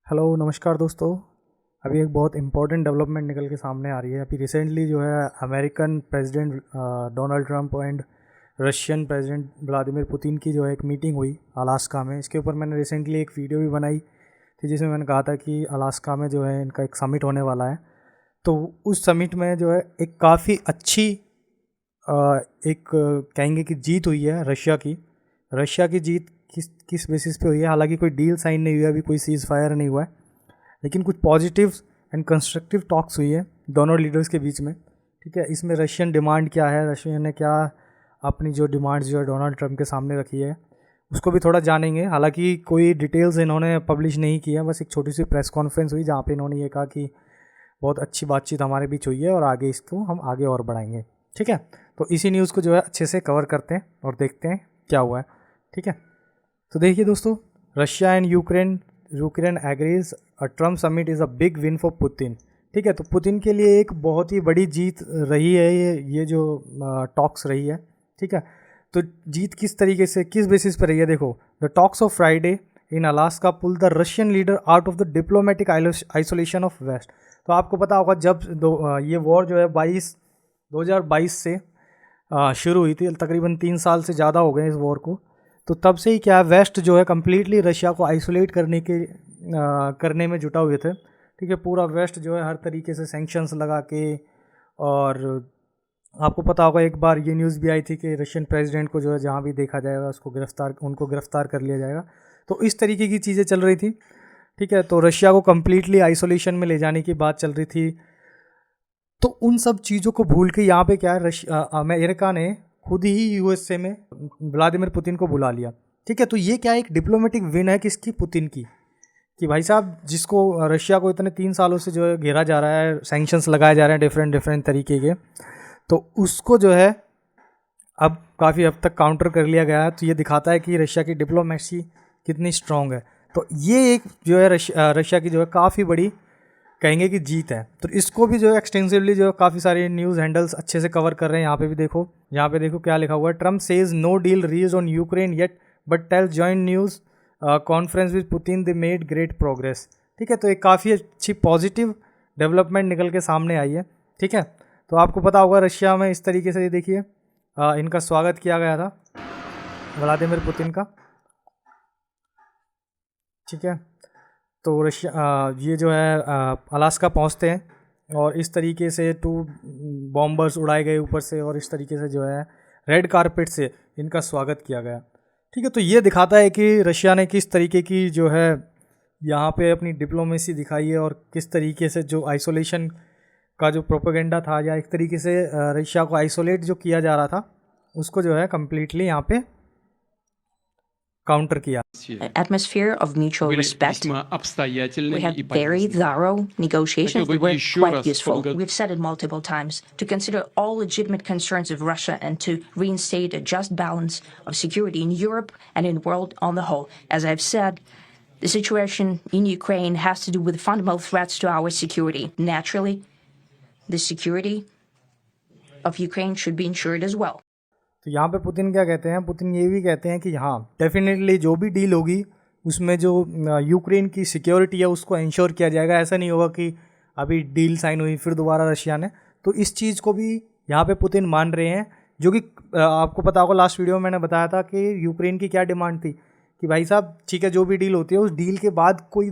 Hello नमस्कार दोस्तों। अभी एक बहुत इम्पोर्टेंट डेवलपमेंट निकल के सामने आ रही है। अभी रिसेंटली जो है American president Donald Trump and Russian president Vladimir Putin की जो है एक मीटिंग हुई अलास्का में। इसके ऊपर मैंने रिसेंटली एक वीडियो भी बनाई थी जिसमें मैंने कहा था कि अलास्का में जो है इनका एक समिट होने वाला है। तो उस समिट में जो है एक काफ़ी अच्छी एक कहेंगे कि जीत हुई है रशिया की जीत किस किस बेसिस पे हुई है। हालांकि कोई डील साइन नहीं हुआ, अभी कोई सीज़ फायर नहीं हुआ है, लेकिन कुछ पॉजिटिव एंड कंस्ट्रक्टिव टॉक्स हुई है दोनों लीडर्स के बीच में। ठीक है, इसमें रशियन डिमांड क्या है, रशिया ने क्या अपनी जो डिमांड्स जो है डोनाल्ड ट्रंप के सामने रखी है उसको भी थोड़ा जानेंगे। हालांकि कोई डिटेल्स इन्होंने पब्लिश नहीं किया, बस एक छोटी सी प्रेस कॉन्फ्रेंस हुई जहाँ पे इन्होंने ये कहा कि बहुत अच्छी बातचीत हमारे बीच हुई है और आगे इसको हम आगे और बढ़ाएंगे। ठीक है, तो इसी न्यूज़ को जो है अच्छे से कवर करते हैं और देखते हैं क्या हुआ है। ठीक है, तो देखिए दोस्तों, Russia and Ukraine agrees Trump summit is a big win for Putin. ठीक है, तो पुतिन के लिए एक बहुत ही बड़ी जीत रही है ये जो टॉक्स रही है। ठीक है, तो जीत किस तरीके से किस बेसिस पर रही है देखो। The talks of Friday in Alaska pull the Russian leader out of the diplomatic isolation of west. तो आपको पता होगा जब ये वॉर जो है 2022 से शुरू हुई थी, तकरीबन 3 साल से ज़्यादा हो गए इस वॉर को। तो तब से ही क्या वेस्ट जो है कम्प्लीटली रशिया को आइसोलेट करने में जुटा हुए थे। ठीक है, पूरा वेस्ट जो है हर तरीके से सैंक्शंस लगा के, और आपको पता होगा एक बार ये न्यूज़ भी आई थी कि रशियन प्रेसिडेंट को जो है जहाँ भी देखा जाएगा उनको गिरफ्तार कर लिया जाएगा। तो इस तरीके की चीज़ें चल रही थी। ठीक है, तो रशिया को कम्प्लीटली आइसोलेशन में ले जाने की बात चल रही थी। तो उन सब चीज़ों को भूल के यहाँ पे क्या है, अमेरिका ने खुद ही यूएसए में व्लादिमीर पुतिन को बुला लिया। ठीक है, तो ये क्या एक डिप्लोमेटिक विन है किसकी, पुतिन की, कि भाई साहब जिसको रशिया को इतने 3 सालों से जो है घेरा जा रहा है, सैंक्शंस लगाए जा रहे हैं डिफरेंट तरीके के, तो उसको जो है अब काफ़ी हद तक काउंटर कर लिया गया है। तो ये दिखाता है कि रशिया की डिप्लोमेसी कितनी स्ट्रांग है। तो ये एक जो है रशिया की जो है काफ़ी बड़ी कहेंगे कि जीत है। तो इसको भी जो है एक्सटेंसिवली जो है काफ़ी सारे न्यूज़ हैंडल्स अच्छे से कवर कर रहे हैं। यहाँ पे देखो क्या लिखा हुआ है। Trump says no deal reach on Ukraine yet but tell joint news conference with Putin they made great progress. ठीक है, तो एक काफ़ी अच्छी पॉजिटिव डेवलपमेंट निकल के सामने आई है। ठीक है, तो आपको पता होगा रशिया में इस तरीके से ये देखिए इनका स्वागत किया गया था व्लादिमीर पुतिन का। ठीक है, तो रशिया ये जो है अलास्का पहुंचते हैं और इस तरीके से 2 बॉम्बर्स उड़ाए गए ऊपर से, और इस तरीके से जो है रेड कारपेट से इनका स्वागत किया गया। ठीक है, तो ये दिखाता है कि रशिया ने किस तरीके की जो है यहाँ पे अपनी डिप्लोमेसी दिखाई है, और किस तरीके से जो आइसोलेशन का जो प्रोपेगेंडा था, या एक तरीके से रशिया को आइसोलेट जो किया जा रहा था उसको जो है कम्प्लीटली यहाँ पे काउंटर किया। Atmosphere of mutual respect. We had very thorough negotiations that were quite useful. We've said it multiple times to consider all legitimate concerns of Russia and to reinstate a just balance of security in Europe and in the world on the whole. As I've said, the situation in Ukraine has to do with fundamental threats to our security. Naturally, the security of Ukraine should be ensured as well. तो यहाँ पे Putin क्या कहते हैं, Putin ये भी कहते हैं कि हाँ डेफिनेटली जो भी डील होगी उसमें जो यूक्रेन की सिक्योरिटी है उसको इंश्योर किया जाएगा। ऐसा नहीं होगा कि अभी डील साइन हुई फिर दोबारा रशिया ने, तो इस चीज़ को भी यहाँ पे पुतिन मान रहे हैं। जो कि आपको पता होगा लास्ट वीडियो में मैंने बताया था कि यूक्रेन की क्या डिमांड थी कि भाई साहब ठीक है जो भी डील होती है उस डील के बाद कोई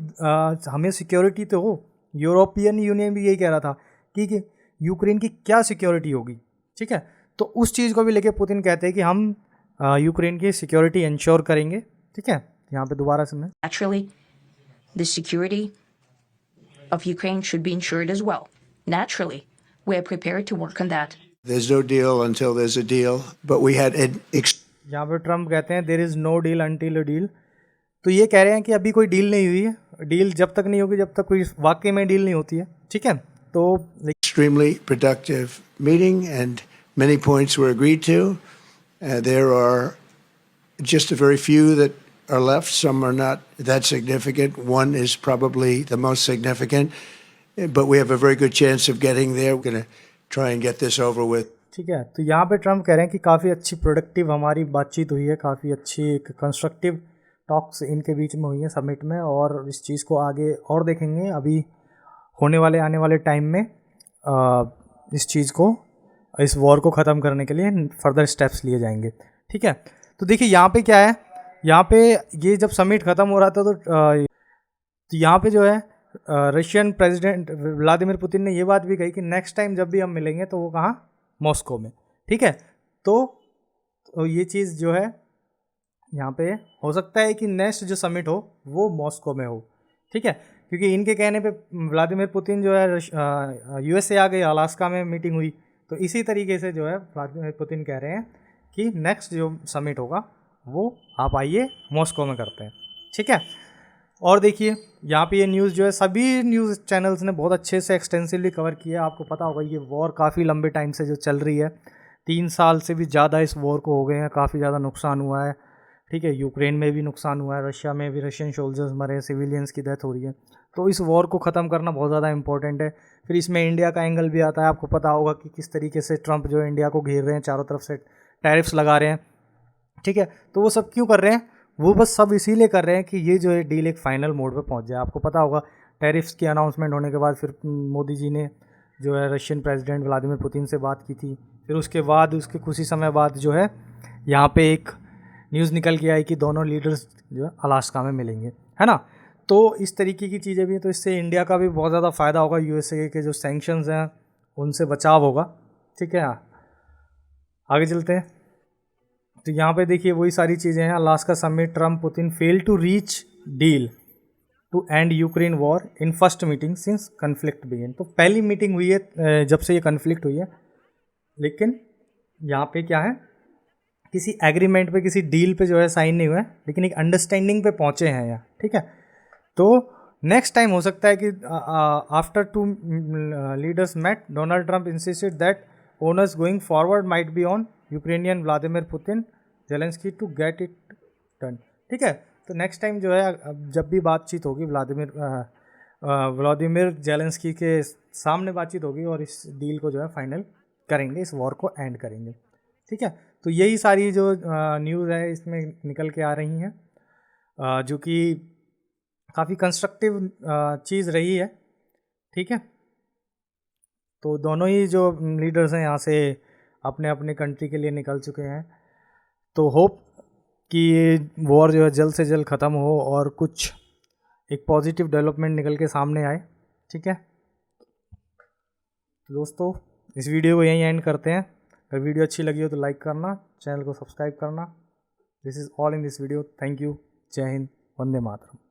हमें सिक्योरिटी तो हो। यूरोपियन यूनियन भी यही कह रहा था कि यूक्रेन की क्या सिक्योरिटी होगी। ठीक है, तो उस चीज़ को भी लेके पुतिन कहते हैं कि हम यूक्रेन की सिक्योरिटी इंश्योर करेंगे। ठीक है, यहाँ पे दोबारा सुनना। Naturally, the security of Ukraine should be ensured as well. Naturally, we are prepared to work on that. There's no deal until there's a deal, but we had an यहाँ पे Trump कहते हैं there is no deal until a deal। तो ये कह रहे हैं कि अभी कोई डील नहीं हुई है, डील जब तक नहीं होगी जब तक कोई वाकई में डील नहीं होती है। ठीक है, तो extremely productive meeting and many points were agreed to. There are just a very few that are left. Some are not that significant. One is probably the most significant, but we have a very good chance of getting there. We're going to try and get this over with. ठीक है, तो यहाँ पे Trump कह रहे हैं कि काफ़ी अच्छी प्रोडक्टिव हमारी बातचीत हुई है, काफ़ी अच्छी एक कंस्ट्रक्टिव टॉक्स इनके बीच में हुई हैं समिट में, और इस चीज़ को आगे और देखेंगे अभी होने वाले आने वाले टाइम में। इस चीज़ को, इस वॉर को ख़त्म करने के लिए फर्दर स्टेप्स लिए जाएंगे। ठीक है, तो देखिए यहाँ पे क्या है, यहाँ पे ये जब समिट ख़त्म हो रहा था तो यहाँ पे जो है रशियन प्रेसिडेंट व्लादिमीर पुतिन ने ये बात भी कही कि नेक्स्ट टाइम जब भी हम मिलेंगे तो वो कहाँ, मॉस्को में। ठीक है, तो ये चीज़ जो है यहाँ पे हो सकता है कि नेक्स्ट जो समिट हो वो मॉस्को में हो। ठीक है, क्योंकि इनके कहने पे व्लादिमीर पुतिन जो है यूएसए आ गए, अलास्का में मीटिंग हुई, तो इसी तरीके से जो है व्लादिमीर पुतिन कह रहे हैं कि नेक्स्ट जो समिट होगा वो आप आइए मॉस्को में करते हैं। ठीक है, और देखिए यहाँ पे ये न्यूज़ जो है सभी न्यूज़ चैनल्स ने बहुत अच्छे से एक्सटेंसिवली कवर किया। आपको पता होगा ये वॉर काफ़ी लंबे टाइम से जो चल रही है, 3 साल से भी ज़्यादा इस वॉर को हो गए हैं, काफ़ी ज़्यादा नुकसान हुआ है। ठीक है, यूक्रेन में भी नुकसान हुआ है, रशिया में भी रशियन सोल्जर्स मरे, सिविलियंस की डेथ हो रही है। तो इस वॉर को ख़त्म करना बहुत ज़्यादा इंपॉर्टेंट है। फिर इसमें इंडिया का एंगल भी आता है। आपको पता होगा कि किस तरीके से ट्रंप जो है इंडिया को घेर रहे हैं, चारों तरफ से टैरिफ्स लगा रहे हैं। ठीक है, तो वो सब क्यों कर रहे हैं, वो बस सब इसीलिए कर रहे हैं कि ये जो है डील एक फाइनल मोड पे पहुंच जाए। आपको पता होगा टैरिफ्स की अनाउंसमेंट होने के बाद फिर मोदी जी ने जो है रशियन प्रेसिडेंट व्लादिमीर पुतिन से बात की थी। फिर उसके बाद उसके कुछ ही समय बाद जो है यहाँ पे एक न्यूज़ निकल के आई कि दोनों लीडर्स जो है अलास्का में मिलेंगे, है ना। तो इस तरीके की चीज़ें भी हैं, तो इससे इंडिया का भी बहुत ज़्यादा फ़ायदा होगा। यूएसए के जो सैंक्शंस हैं उनसे बचाव होगा। ठीक है, आगे चलते हैं। तो यहाँ पे देखिए वही सारी चीज़ें हैं। Alaska summit, Trump Putin fail to reach deal to end Ukraine war in first meeting since conflict begin. तो पहली मीटिंग हुई है जब से ये कन्फ्लिक्ट हुई है, लेकिन यहाँ पे क्या है, किसी एग्रीमेंट पे, किसी डील पे जो है साइन नहीं हुआ है, लेकिन एक अंडरस्टैंडिंग पे पहुँचे हैं यहाँ। ठीक है, तो नेक्स्ट टाइम हो सकता है कि after 2 leaders met, Donald Trump insisted that owners going forward might be on Ukrainian Vladimir Putin Zelensky to get it done. ठीक है, तो नेक्स्ट टाइम जो है जब भी बातचीत होगी व्लादिमीर जेलेंस्की के सामने बातचीत होगी और इस डील को जो है फाइनल करेंगे, इस वॉर को एंड करेंगे। ठीक है, तो यही सारी जो न्यूज़ है इसमें निकल के आ रही हैं, जो कि काफ़ी कंस्ट्रक्टिव चीज़ रही है। ठीक है, तो दोनों ही जो लीडर्स हैं यहाँ से अपने अपने कंट्री के लिए निकल चुके हैं। तो होप कि ये वॉर जो है जल्द से जल्द ख़त्म हो और कुछ एक पॉजिटिव डेवलपमेंट निकल के सामने आए। ठीक है, तो दोस्तों इस वीडियो को यहीं एंड करते हैं। अगर वीडियो अच्छी लगी हो तो लाइक करना, चैनल को सब्सक्राइब करना। This is all in this video. Thank you. जय हिंद, वंदे मातरम।